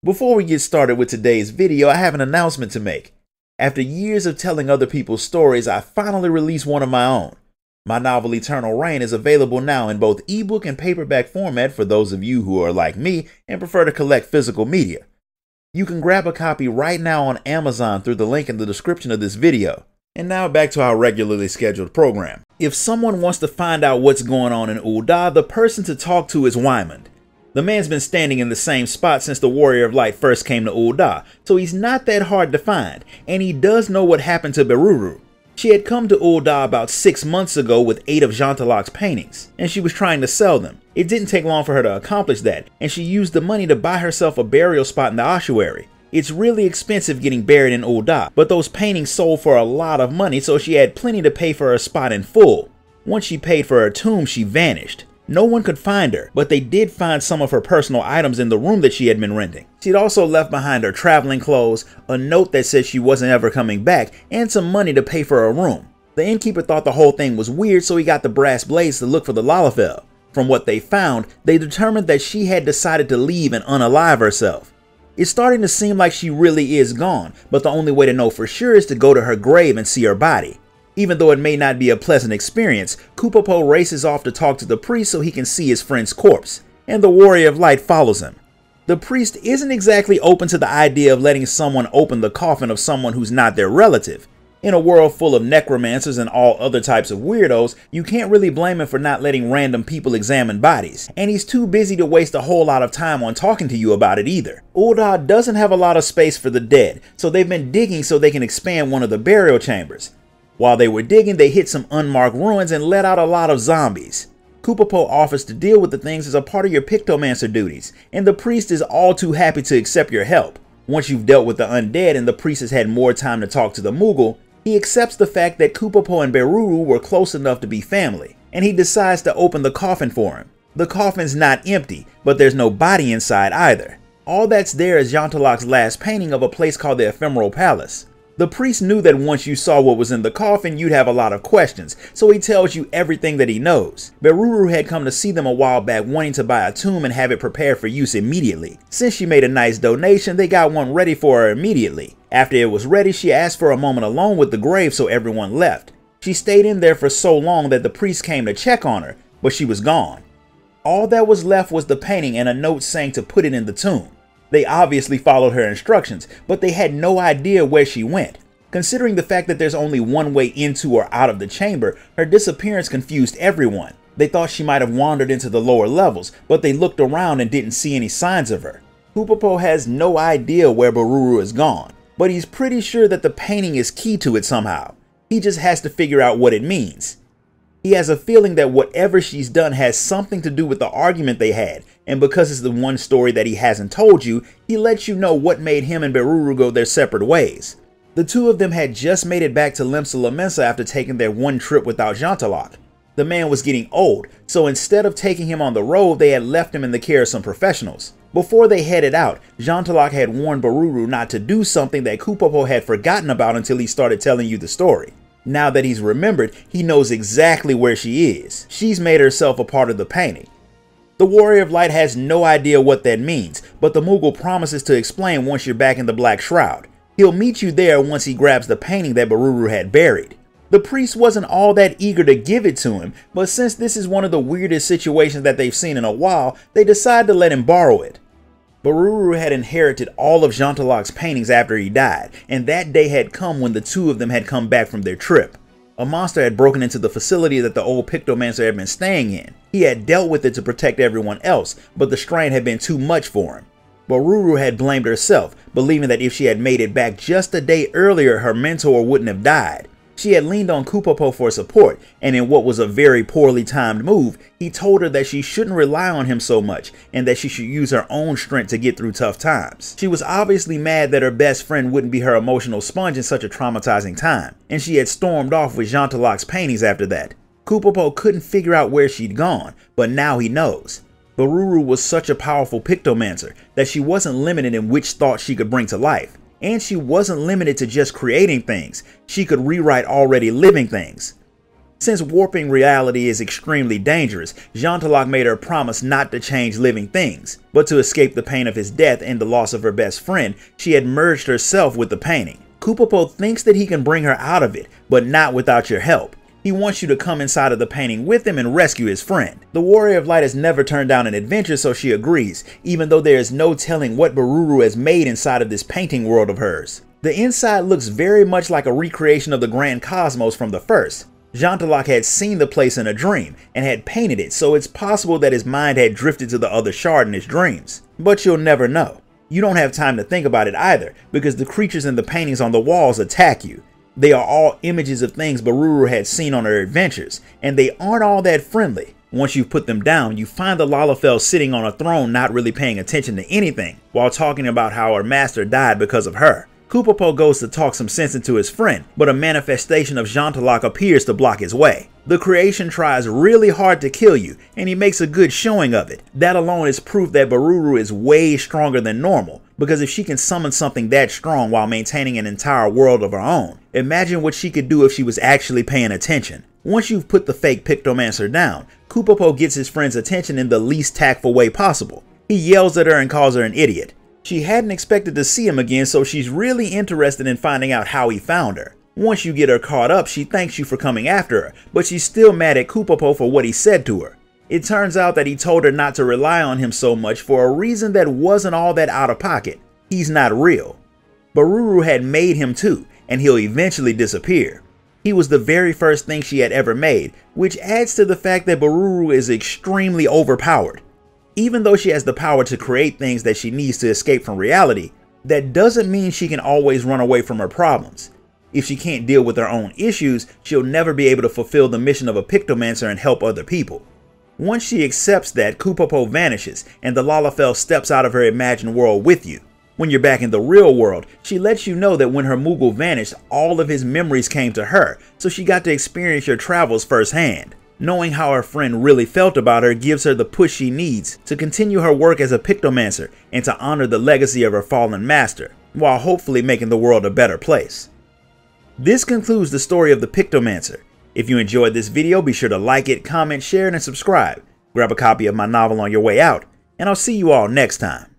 Before we get started with today's video, I have an announcement to make. After years of telling other people's stories, I finally released one of my own. My novel Eternal Reign is available now in both ebook and paperback format for those of you who are like me and prefer to collect physical media. You can grab a copy right now on Amazon through the link in the description of this video. And now back to our regularly scheduled program. If someone wants to find out what's going on in Ul'dah, the person to talk to is Wymond. The man's been standing in the same spot since the Warrior of Light first came to Ul'dah, so he's not that hard to find, and he does know what happened to Beruru. She had come to Ul'dah about 6 months ago with 8 of Jantalak's paintings, and she was trying to sell them. It didn't take long for her to accomplish that, and she used the money to buy herself a burial spot in the ossuary. It's really expensive getting buried in Ul'dah, but those paintings sold for a lot of money, so she had plenty to pay for her spot in full. Once she paid for her tomb, she vanished. No one could find her, but they did find some of her personal items in the room that she had been renting. She'd also left behind her traveling clothes, a note that said she wasn't ever coming back, and some money to pay for a room. The innkeeper thought the whole thing was weird, so he got the brass blades to look for the Lalafell. From what they found, they determined that she had decided to leave and unalive herself. It's starting to seem like she really is gone, but the only way to know for sure is to go to her grave and see her body. Even though it may not be a pleasant experience, Kupopo races off to talk to the priest so he can see his friend's corpse, and the Warrior of Light follows him. The priest isn't exactly open to the idea of letting someone open the coffin of someone who's not their relative. In a world full of necromancers and all other types of weirdos, you can't really blame him for not letting random people examine bodies, and he's too busy to waste a whole lot of time on talking to you about it either. Ul'dah doesn't have a lot of space for the dead, so they've been digging so they can expand one of the burial chambers. While they were digging, they hit some unmarked ruins and let out a lot of zombies. Kupopo offers to deal with the things as a part of your Pictomancer duties, and the priest is all too happy to accept your help. Once you've dealt with the undead and the priest has had more time to talk to the Moogle, he accepts the fact that Kupopo and Beruru were close enough to be family, and he decides to open the coffin for him. The coffin's not empty, but there's no body inside either. All that's there is Jantalak's last painting of a place called the Ephemeral Palace. The priest knew that once you saw what was in the coffin, you'd have a lot of questions, so he tells you everything that he knows. Beruru had come to see them a while back wanting to buy a tomb and have it prepared for use immediately. Since she made a nice donation, they got one ready for her immediately. After it was ready, she asked for a moment alone with the grave, so everyone left. She stayed in there for so long that the priest came to check on her, but she was gone. All that was left was the painting and a note saying to put it in the tomb. They obviously followed her instructions, but they had no idea where she went. Considering the fact that there's only one way into or out of the chamber, her disappearance confused everyone. They thought she might have wandered into the lower levels, but they looked around and didn't see any signs of her. Kupopo has no idea where Beruru is gone, but he's pretty sure that the painting is key to it somehow. He just has to figure out what it means. He has a feeling that whatever she's done has something to do with the argument they had, and because it's the one story that he hasn't told you, he lets you know what made him and Beruru go their separate ways. The two of them had just made it back to Limsa Lominsa after taking their one trip without Jantalak. The man was getting old, so instead of taking him on the road, they had left him in the care of some professionals. Before they headed out, Jantalak had warned Beruru not to do something that Kupopo had forgotten about until he started telling you the story. Now that he's remembered, he knows exactly where she is. She's made herself a part of the painting. The Warrior of Light has no idea what that means, but the Moogle promises to explain once you're back in the Black Shroud. He'll meet you there once he grabs the painting that Beruru had buried. The priest wasn't all that eager to give it to him, but since this is one of the weirdest situations that they've seen in a while, they decide to let him borrow it. Beruru had inherited all of Jantalak's paintings after he died, and that day had come when the two of them had come back from their trip. A monster had broken into the facility that the old Pictomancer had been staying in. He had dealt with it to protect everyone else, but the strain had been too much for him. Beruru had blamed herself, believing that if she had made it back just a day earlier, her mentor wouldn't have died. She had leaned on Kupopo for support, and in what was a very poorly timed move, he told her that she shouldn't rely on him so much, and that she should use her own strength to get through tough times. She was obviously mad that her best friend wouldn't be her emotional sponge in such a traumatizing time, and she had stormed off with Jantalak's paintings after that. Kupopo couldn't figure out where she'd gone, but now he knows. Beruru was such a powerful Pictomancer that she wasn't limited in which thoughts she could bring to life. And she wasn't limited to just creating things. She could rewrite already living things. Since warping reality is extremely dangerous, Dawntrail made her promise not to change living things, but to escape the pain of his death and the loss of her best friend, she had merged herself with the painting. Kupopo thinks that he can bring her out of it, but not without your help. He wants you to come inside of the painting with him and rescue his friend. The Warrior of Light has never turned down an adventure, so she agrees, even though there is no telling what Boruru has made inside of this painting world of hers. The inside looks very much like a recreation of the Grand Cosmos from the first. Dawntrail had seen the place in a dream and had painted it, so it's possible that his mind had drifted to the other shard in his dreams. But you'll never know. You don't have time to think about it either, because the creatures in the paintings on the walls attack you. They are all images of things Boruru had seen on her adventures, and they aren't all that friendly. Once you've put them down, you find the Lalafell sitting on a throne not really paying attention to anything, while talking about how her master died because of her. Kupopo goes to talk some sense into his friend, but a manifestation of Dawntrail appears to block his way. The creation tries really hard to kill you, and he makes a good showing of it. That alone is proof that Boruru is way stronger than normal, because if she can summon something that strong while maintaining an entire world of her own, imagine what she could do if she was actually paying attention. Once you've put the fake Pictomancer down, Kupopo gets his friend's attention in the least tactful way possible. He yells at her and calls her an idiot. She hadn't expected to see him again, so she's really interested in finding out how he found her. Once you get her caught up, she thanks you for coming after her, but she's still mad at Kupopo for what he said to her. It turns out that he told her not to rely on him so much for a reason that wasn't all that out of pocket. He's not real. Boruru had made him too, and he'll eventually disappear. He was the very first thing she had ever made, which adds to the fact that Boruru is extremely overpowered. Even though she has the power to create things that she needs to escape from reality, that doesn't mean she can always run away from her problems. If she can't deal with her own issues, she'll never be able to fulfill the mission of a Pictomancer and help other people. Once she accepts that, Kupopo vanishes, and the Lalafell steps out of her imagined world with you. When you're back in the real world, she lets you know that when her Moogle vanished, all of his memories came to her, so she got to experience your travels firsthand. Knowing how her friend really felt about her gives her the push she needs to continue her work as a Pictomancer and to honor the legacy of her fallen master, while hopefully making the world a better place. This concludes the story of the Pictomancer. If you enjoyed this video, be sure to like it, comment, share it, and subscribe. Grab a copy of my novel on your way out, and I'll see you all next time.